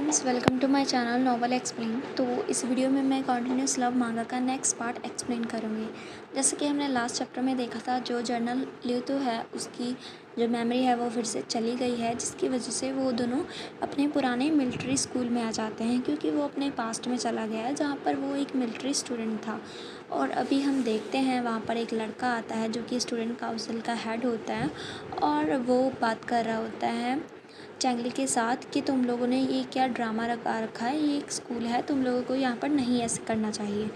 Friends, welcome to my channel novel explain. तो इस video में मैं कॉन्टिन्यूस लव मांगा का नेक्स्ट पार्ट एक्सप्लेन करूँगी। जैसे कि हमने लास्ट चैप्टर में देखा था, जो जर्नल ल्यूतो है उसकी जो मेमोरी है वो फिर से चली गई है, जिसकी वजह से वो दोनों अपने पुराने मिलिट्री स्कूल में आ जाते हैं, क्योंकि वो अपने पास्ट में चला गया है जहाँ पर वो एक मिलिट्री स्टूडेंट था। और अभी हम देखते हैं वहाँ पर एक लड़का आता है जो कि स्टूडेंट काउंसिल का हेड होता है, और वो बात कर रहा होता है चैंगली के साथ कि तुम लोगों ने ये क्या ड्रामा रखा है, ये एक स्कूल है, तुम लोगों को यहाँ पर नहीं ऐसे करना चाहिए,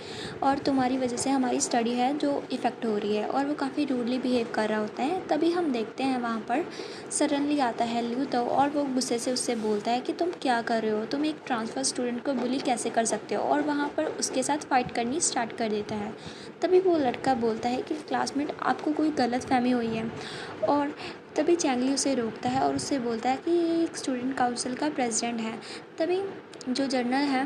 और तुम्हारी वजह से हमारी स्टडी है जो इफ़ेक्ट हो रही है। और वो काफ़ी रूडली बिहेव कर रहा होता है। तभी हम देखते हैं वहाँ पर सडनली आता है ल्यूतो, और वो गुस्से से उससे बोलता है कि तुम क्या कर रहे हो, तुम एक ट्रांसफ़र स्टूडेंट को बुली कैसे कर सकते हो, और वहाँ पर उसके साथ फ़ाइट करनी स्टार्ट कर देता है। तभी वो लड़का बोलता है कि क्लासमेट, आपको कोई गलतफ़हमी हुई है। और तभी चैंगली उसे रोकता है और उससे बोलता है कि ये एक स्टूडेंट काउंसिल का प्रेसिडेंट है। तभी जो जर्नल है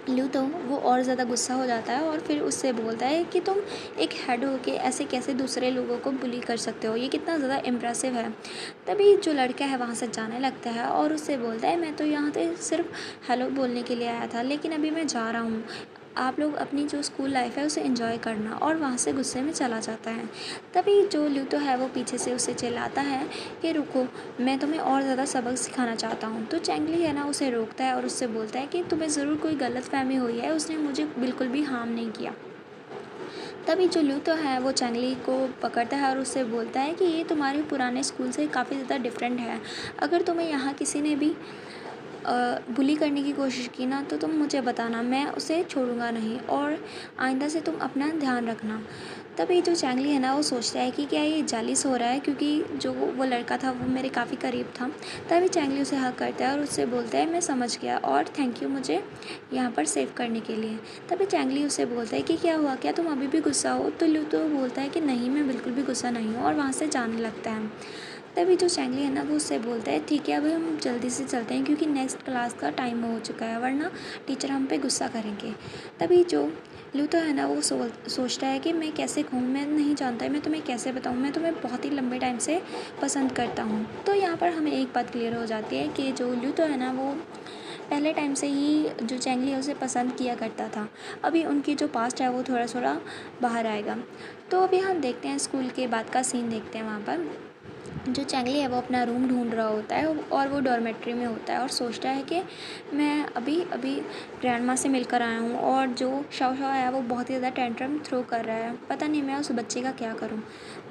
ल्यूतो, वो और ज़्यादा गुस्सा हो जाता है और फिर उससे बोलता है कि तुम एक हेड हो के ऐसे कैसे दूसरे लोगों को बुली कर सकते हो, ये कितना ज़्यादा इम्प्रेसिव है। तभी जो लड़का है वहाँ से जाने लगता है और उससे बोलता है, मैं तो यहाँ पे सिर्फ हेलो बोलने के लिए आया था, लेकिन अभी मैं जा रहा हूँ, आप लोग अपनी जो स्कूल लाइफ है उसे एंजॉय करना। और वहाँ से गुस्से में चला जाता है। तभी जो ल्यूतो है वो पीछे से उसे चिल्लाता है कि रुको, मैं तुम्हें और ज़्यादा सबक सिखाना चाहता हूँ। तो चैंगली है ना उसे रोकता है और उससे बोलता है कि तुम्हें ज़रूर कोई गलतफहमी हुई है, उसने मुझे बिल्कुल भी हार्म नहीं किया। तभी जो ल्यूतो है वो चैंगली को पकड़ता है और उससे बोलता है कि ये तुम्हारे पुराने स्कूल से काफ़ी ज़्यादा डिफरेंट है। अगर तुम्हें यहाँ किसी ने भी बुली करने की कोशिश की ना, तो तुम मुझे बताना, मैं उसे छोड़ूंगा नहीं, और आइंदा से तुम अपना ध्यान रखना। तभी जो चैंगली है ना वो सोचता है कि क्या ये जालिस हो रहा है, क्योंकि जो वो लड़का था वो मेरे काफ़ी करीब था। तभी चैंगली उसे हक करता है और उससे बोलता है, मैं समझ गया और थैंक यू मुझे यहाँ पर सेव करने के लिए। तभी चैंगली उसे बोलता है कि क्या हुआ, क्या तुम अभी भी गुस्सा हो। तो ल्यू तो बोलता है कि नहीं, मैं बिल्कुल भी गुस्सा नहीं हूँ, और वहाँ से जाने लगता है। तभी जो चैंगली है ना वो उससे बोलता है, ठीक है अभी हम जल्दी से चलते हैं, क्योंकि नेक्स्ट क्लास का टाइम हो चुका है, वरना टीचर हम पे गुस्सा करेंगे। तभी जो लूथो है ना वो सोचता है कि मैं कैसे कहूँ, मैं नहीं जानता, मैं तुम्हें कैसे बताऊँ, मैं तुम्हें बहुत ही लंबे टाइम से पसंद करता हूँ। तो यहाँ पर हमें एक बात क्लियर हो जाती है कि जो लूथो है ना वो पहले टाइम से ही जो चैंगली है उसे पसंद किया करता था। अभी उनकी जो पास्ट है वो थोड़ा थोड़ा बाहर आएगा। तो अभी हम देखते हैं स्कूल के बाद का सीन देखते हैं। वहाँ पर जो चैंगली है वो अपना रूम ढूंढ रहा होता है, और वो डॉर्मेट्री में होता है और सोचता है कि मैं अभी अभी ग्रैंड माँ से मिलकर आया हूँ, और जो शाओ शाओ है वो बहुत ही ज़्यादा टेंट्रम थ्रो कर रहा है, पता नहीं मैं उस बच्चे का क्या करूँ।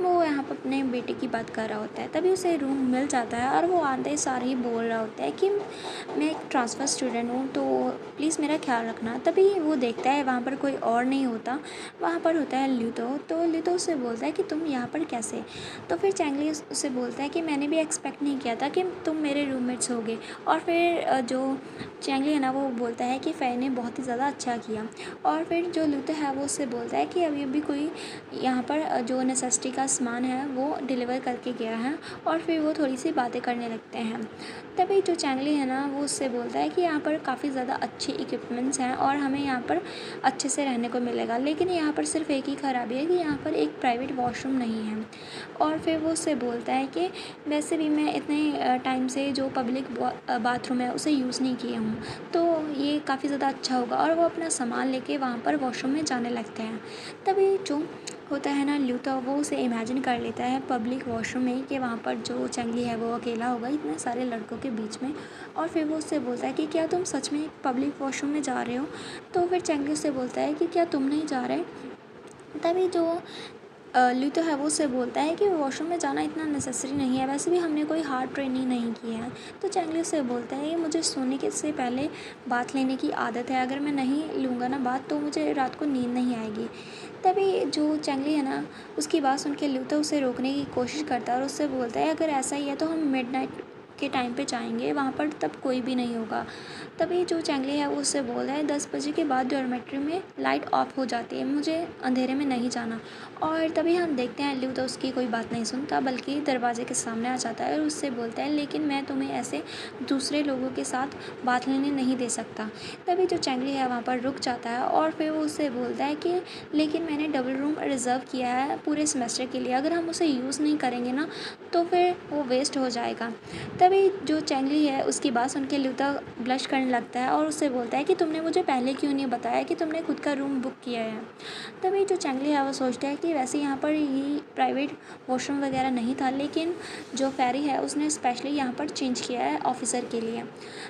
वो यहाँ पर अपने बेटे की बात कर रहा होता है। तभी उसे रूम मिल जाता है और वो आते ही सारे ही बोल रहा होता है कि मैं एक ट्रांसफ़र स्टूडेंट हूँ, तो प्लीज़ मेरा ख्याल रखना। तभी वो देखता है वहाँ पर कोई और नहीं होता, वहाँ पर होता है ल्यूतो। तो ल्यूतो उससे बोलता है कि तुम यहाँ पर कैसे। तो फिर चैंगली उससे बोलता है कि मैंने भी एक्सपेक्ट नहीं किया था कि तुम मेरे रूममेट्स होगे। और फिर जो चैंगली है ना वो बोलता है कि फ़ै ने बहुत ही ज़्यादा अच्छा किया। और फिर जो ल्यूतो है वो उससे बोलता है कि अभी अभी कोई यहाँ पर जो नेसेसिटी का सामान है वो डिलीवर करके गया है। और फिर वो थोड़ी सी बातें करने लगते हैं। तभी जो चैंगली है ना वो उससे बोलता है कि यहाँ पर काफ़ी ज़्यादा अच्छी इक्विपमेंट्स हैं और हमें यहाँ पर अच्छे से रहने को मिलेगा, लेकिन यहाँ पर सिर्फ एक ही ख़राबी है कि यहाँ पर एक प्राइवेट वॉशरूम नहीं है। और फिर वो उससे बोलता है कि वैसे भी मैं इतने टाइम से जो पब्लिक बाथरूम है उसे यूज़ नहीं किया हूँ, तो ये काफ़ी ज़्यादा अच्छा होगा। और वो अपना सामान लेके वहाँ पर वॉशरूम में जाने लगते हैं। तभी जो होता है ना ल्यूतो, वो उसे इमेजिन कर लेता है पब्लिक वॉशरूम में कि वहाँ पर जो चैंगली है वो अकेला होगा इतने सारे लड़कों के बीच में। और फिर वो उससे बोलता है कि क्या तुम सच में पब्लिक वॉशरूम में जा रहे हो। तो फिर चैंगली उससे बोलता है कि क्या तुम नहीं जा रहे। तभी जो ल्यूतो है वो उससे बोलता है कि वॉशरूम में जाना इतना नेसेसरी नहीं है, वैसे भी हमने कोई हार्ड ट्रेनिंग नहीं की है। तो चैंगली उससे बोलता है कि मुझे सोने के से पहले बात लेने की आदत है, अगर मैं नहीं लूँगा ना बात तो मुझे रात को नींद नहीं आएगी। तभी जो चैंगली है ना उसकी बात सुन के ल्यूतो उसे रोकने की कोशिश करता है और उससे बोलता है, अगर ऐसा ही है तो हम मिडनाइट के टाइम पे जाएंगे, वहाँ पर तब कोई भी नहीं होगा। तभी जो चैंगली है वो उससे बोल रहा है 10 बजे के बाद डॉर्मेट्री में लाइट ऑफ हो जाती है, मुझे अंधेरे में नहीं जाना। और तभी हम देखते हैं ल्यू तो उसकी कोई बात नहीं सुनता, बल्कि दरवाजे के सामने आ जाता है और उससे बोलता है, लेकिन मैं तुम्हें ऐसे दूसरे लोगों के साथ बात लेने नहीं दे सकता। तभी जो चैंगली है वहाँ पर रुक जाता है और फिर वो उससे बोलता है कि लेकिन मैंने डबल रूम रिज़र्व किया है पूरे सेमेस्टर के लिए, अगर हम उसे यूज़ नहीं करेंगे ना तो फिर वो वेस्ट हो जाएगा। तभी जो चैंगली है उसकी बात सुन के ल्यूता ब्लश करने लगता है और उससे बोलता है कि तुमने मुझे पहले क्यों नहीं बताया कि तुमने खुद का रूम बुक किया है। तभी जो चैंगली है वो सोचता है कि वैसे यहाँ पर ये प्राइवेट वॉशरूम वगैरह नहीं था, लेकिन जो फेरी है उसने स्पेशली यहाँ पर चेंज किया है ऑफिसर के लिए।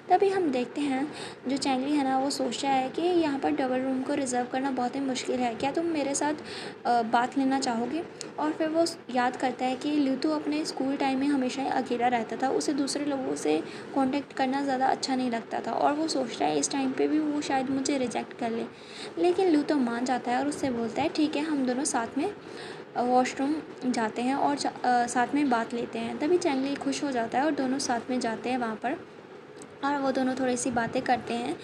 तभी हम देखते हैं जो चैंगली है ना वो सोचता है कि यहाँ पर डबल रूम को रिज़र्व करना बहुत ही मुश्किल है, क्या तुम मेरे साथ बात लेना चाहोगे। और फिर वो याद करता है कि ल्यूतो अपने स्कूल टाइम में हमेशा ही अकेला रहता था, उसे दूसरे लोगों से कांटेक्ट करना ज़्यादा अच्छा नहीं लगता था और वो सोचता है इस टाइम पे भी वो शायद मुझे रिजेक्ट कर ले। लेकिन ल्यूतो मान जाता है और उससे बोलता है ठीक है, हम दोनों साथ में वॉशरूम जाते हैं और साथ में बात लेते हैं। तभी चैंगली खुश हो जाता है और दोनों साथ में जाते हैं वहाँ पर और वो दोनों थोड़ी सी बातें करते हैं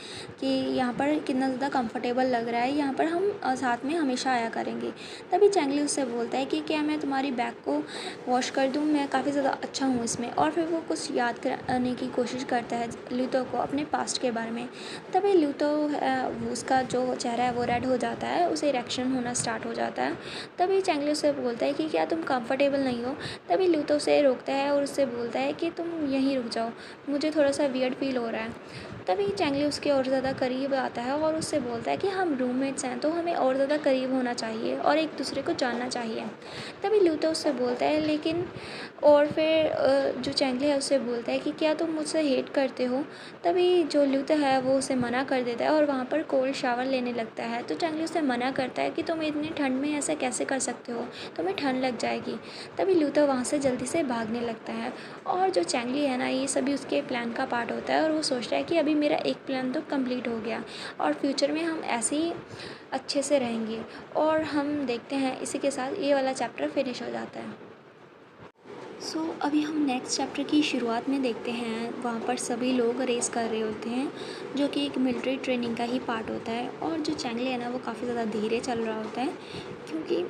कि यहाँ पर कितना ज़्यादा कंफर्टेबल लग रहा है, यहाँ पर हम साथ में हमेशा आया करेंगे। तभी चैंगली उससे बोलता है कि क्या मैं तुम्हारी बैग को वॉश कर दूँ, मैं काफ़ी ज़्यादा अच्छा हूँ इसमें। और फिर वो कुछ याद करने की कोशिश करता है ल्यूतो को अपने पास्ट के बारे में। तभी ल्यूतो उसका जो चेहरा है वो रेड हो जाता है, उसे इरेक्शन होना स्टार्ट हो जाता है। तभी चैंगली उससे बोलता है कि क्या तुम कंफर्टेबल नहीं हो। तभी ल्यूतो उसे रोकता है और उससे बोलता है कि तुम यहीं रुक जाओ, मुझे थोड़ा सा वियर्ड फील हो रहा है। तभी चैंगली उसके और ज़्यादा करीब आता है और उससे बोलता है कि हम रूममेट्स हैं तो हमें और ज़्यादा करीब होना चाहिए और एक दूसरे को जानना चाहिए। तभी ल्यूतो उससे बोलता है लेकिन और फिर जो चैंगली है उससे बोलता है कि क्या तुम मुझसे हेट करते हो। तभी जो ल्यूतो है वो उसे मना कर देता है और वहाँ पर कोल्ड शावर लेने लगता है। तो चैंगली उसे मना करता है कि तुम इतनी ठंड में ऐसा कैसे कर सकते हो, तुम्हें ठंड लग जाएगी। तभी ल्यूतो वहाँ से जल्दी से भागने लगता है और जो चैंगली है ना ये सभी उसके प्लान का पार्ट होता है और वो सोचता है कि अभी मेरा एक प्लान तो कंप्लीट हो गया और फ्यूचर में हम ऐसे ही अच्छे से रहेंगे। और हम देखते हैं इसी के साथ ये वाला चैप्टर फिनिश हो जाता है। अभी हम नेक्स्ट चैप्टर की शुरुआत में देखते हैं, वहाँ पर सभी लोग रेस कर रहे होते हैं जो कि एक मिलिट्री ट्रेनिंग का ही पार्ट होता है। और जो चैंगली है ना वो काफ़ी ज़्यादा धीरे चल रहा होता है क्योंकि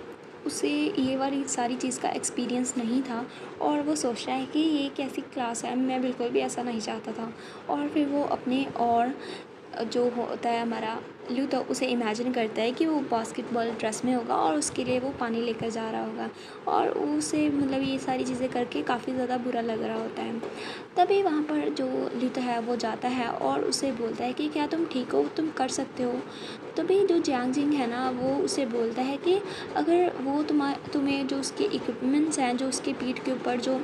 उसे ये वाली सारी चीज़ का एक्सपीरियंस नहीं था और वो सोच रहा है कि ये कैसी क्लास है, मैं बिल्कुल भी ऐसा नहीं चाहता था। और फिर वो अपने और जो होता है हमारा ल्यूतो उसे इमेजिन करता है कि वो बास्केटबॉल ड्रेस में होगा और उसके लिए वो पानी लेकर जा रहा होगा और उसे मतलब ये सारी चीज़ें करके काफ़ी ज़्यादा बुरा लग रहा होता है। तभी वहाँ पर जो ल्यूतो है वो जाता है और उसे बोलता है कि क्या तुम ठीक हो, तुम कर सकते हो। तभी जो जियांग जिंग है ना वो उसे बोलता है कि अगर वो तुम्हें जो उसके इक्विपमेंट्स हैं, जो उसके पीठ के ऊपर जो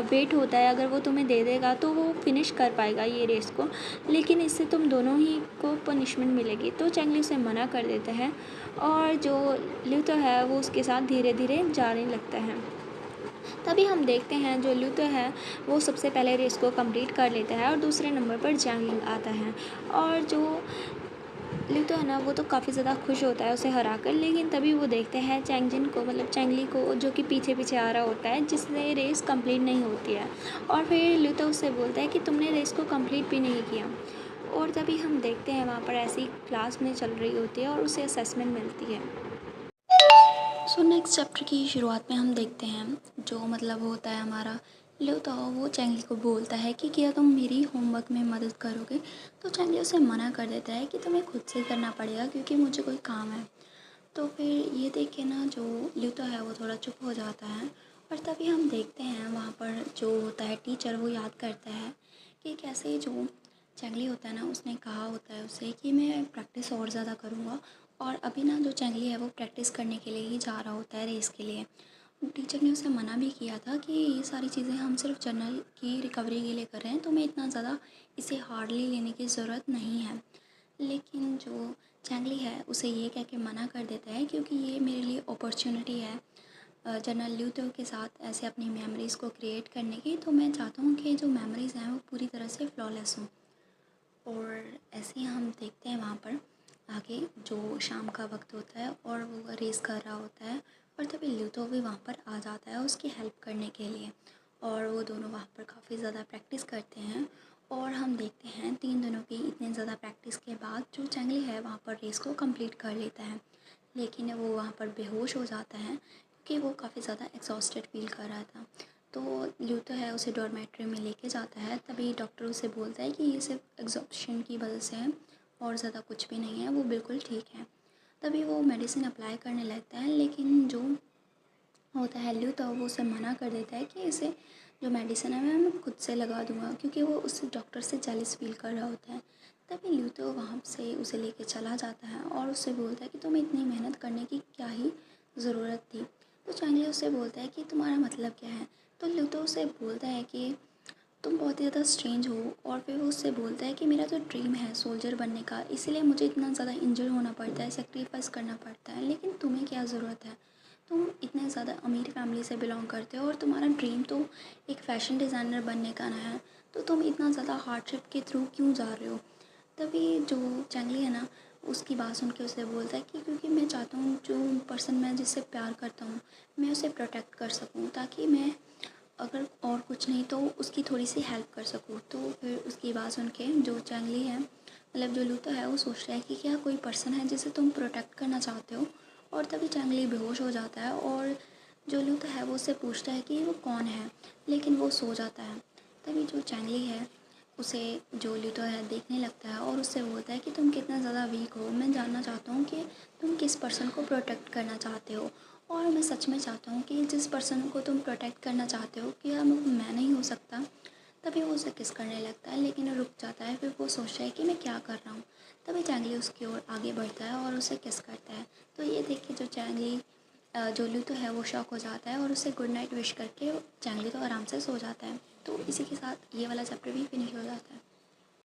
वेट होता है, अगर वो तुम्हें दे देगा तो वो फिनिश कर पाएगा ये रेस को, लेकिन इससे तुम दोनों ही को पनिशमेंट मिलेगी। तो चैंगली उसे मना कर देता है और जो ल्यूतो है वो उसके साथ धीरे धीरे जाने लगता है। तभी हम देखते हैं जो ल्यूतो है वो सबसे पहले रेस को कंप्लीट कर लेता है और दूसरे नंबर पर जियांग आता है। और जो ल्यूतो है ना वो तो काफ़ी ज़्यादा खुश होता है उसे हरा कर, लेकिन तभी वो देखते हैं चैंगजिन को, मतलब चैंगली को, जो कि पीछे पीछे आ रहा होता है जिससे रेस कंप्लीट नहीं होती है। और फिर ल्यूतो उससे बोलता है कि तुमने रेस को कंप्लीट भी नहीं किया। और तभी हम देखते हैं वहाँ पर ऐसी क्लास में चल रही होती है और उसे असेसमेंट मिलती है। नेक्स्ट चैप्टर की शुरुआत में हम देखते हैं जो मतलब होता है हमारा ल्यूतो, वो चैंगली को बोलता है कि क्या तुम मेरी होमवर्क में मदद करोगे। तो चैंगली उसे मना कर देता है कि तुम्हें खुद से करना पड़ेगा क्योंकि मुझे कोई काम है। तो फिर ये देख के ना जो ल्यूतो है वो थोड़ा चुप हो जाता है। और तभी हम देखते हैं वहाँ पर जो होता है टीचर वो याद करता है कि कैसे जो चैंगली होता है ना उसने कहा होता है उसे कि मैं प्रैक्टिस और ज़्यादा करूँगा। और अभी ना जो चैंगली है वो प्रैक्टिस करने के लिए ही जा रहा होता है रेस के लिए। टीचर ने उसे मना भी किया था कि ये सारी चीज़ें हम सिर्फ जनरल की रिकवरी के लिए कर रहे हैं, तो मैं इतना ज़्यादा इसे हार्डली लेने की ज़रूरत नहीं है। लेकिन जो चैंगली है उसे ये कह के मना कर देता है क्योंकि ये मेरे लिए अपॉर्चुनिटी है जनरल ल्यूतो के साथ ऐसे अपनी मेमोरीज़ को क्रिएट करने की। तो मैं चाहता हूँ कि जो मेमोरीज़ हैं वो पूरी तरह से फ्लॉलेस हों। और ऐसे ही हम देखते हैं वहाँ पर आगे जो शाम का वक्त होता है और वो रेस कर रहा होता है और तभी ल्यूतो भी वहाँ पर आ जाता है उसकी हेल्प करने के लिए। और वो दोनों वहाँ पर काफ़ी ज़्यादा प्रैक्टिस करते हैं और हम देखते हैं 3 दिनों की इतने ज़्यादा प्रैक्टिस के बाद जो चैंगली है वहाँ पर रेस को कंप्लीट कर लेता है। लेकिन वो वहाँ पर बेहोश हो जाता है क्योंकि वो काफ़ी ज़्यादा एग्जॉस्टेड फील कर रहा था। तो ल्यूतो है उसे डॉर्मेट्री में लेके जाता है। तभी डॉक्टर उसे बोलता है कि ये सिर्फ एग्जॉस्शन की वजह से है और ज़्यादा कुछ भी नहीं है, वो बिल्कुल ठीक है। तभी वो मेडिसिन अप्लाई करने लगता है, लेकिन जो होता है ल्यूतो वो उसे मना कर देता है कि इसे जो मेडिसिन है मैं खुद से लगा दूँगा, क्योंकि वो उस डॉक्टर से जेलस फ़ील कर रहा होता है। तभी ल्यूतो वहाँ से उसे लेके चला जाता है और उससे बोलता है कि तुम्हें इतनी मेहनत करने की क्या ही ज़रूरत थी। तो चैंगली उससे बोलता है कि तुम्हारा मतलब क्या है? तो ल्यूतो उसे बोलता है कि तुम बहुत ही ज़्यादा स्ट्रेंज हो, और फिर वो उससे बोलता है कि मेरा जो ड्रीम है सोल्जर बनने का, इसीलिए मुझे इतना ज़्यादा इंजर होना पड़ता है, सेक्रीफाइस करना पड़ता है, लेकिन तुम्हें क्या ज़रूरत है? तुम इतने ज़्यादा अमीर फैमिली से बिलोंग करते हो और तुम्हारा ड्रीम तो एक फ़ैशन डिज़ाइनर बनने का ना है, तो तुम इतना ज़्यादा हार्डशिप के थ्रू क्यों जा रहे हो? तभी जो चैंगली है ना, उसकी बात सुन के उसे बोलता है कि क्योंकि मैं चाहता हूँ जो पर्सन मैं जिससे प्यार करता हूँ, मैं उसे प्रोटेक्ट कर सकूँ, ताकि मैं अगर और कुछ नहीं तो उसकी थोड़ी सी हेल्प कर सकूँ। तो फिर उसकी बात सुन के जो चैंगली है, मतलब जो लूतो है, वो सोचता है कि क्या कोई पर्सन है जिसे तुम प्रोटेक्ट करना चाहते हो। और तभी चैंगली बेहोश हो जाता है और जो लूतो है वो उससे पूछता है कि वो कौन है, लेकिन वो सो जाता है। तभी जो चैंगली है उसे जो लूतो है देखने लगता है और उससे बोलता है कि तुम कितना ज़्यादा वीक हो, मैं जानना चाहता हूँ कि तुम किस पर्सन को प्रोटेक्ट करना चाहते हो, और मैं सच में चाहता हूँ कि जिस पर्सन को तुम प्रोटेक्ट करना चाहते हो क्या मैं नहीं हो सकता। तभी वो उसे किस करने लगता है, लेकिन वो रुक जाता है। फिर वो सोचता है कि मैं क्या कर रहा हूँ। तभी चैंगली उसकी ओर आगे बढ़ता है और उसे किस करता है। तो ये देख के जो चैंगली जो लूतो है वो शॉक हो जाता है और उसे गुड नाइट विश करके चैंगली तो आराम से सो जाता है। तो इसी के साथ ये वाला चैप्टर भी फिनिश हो जाता है।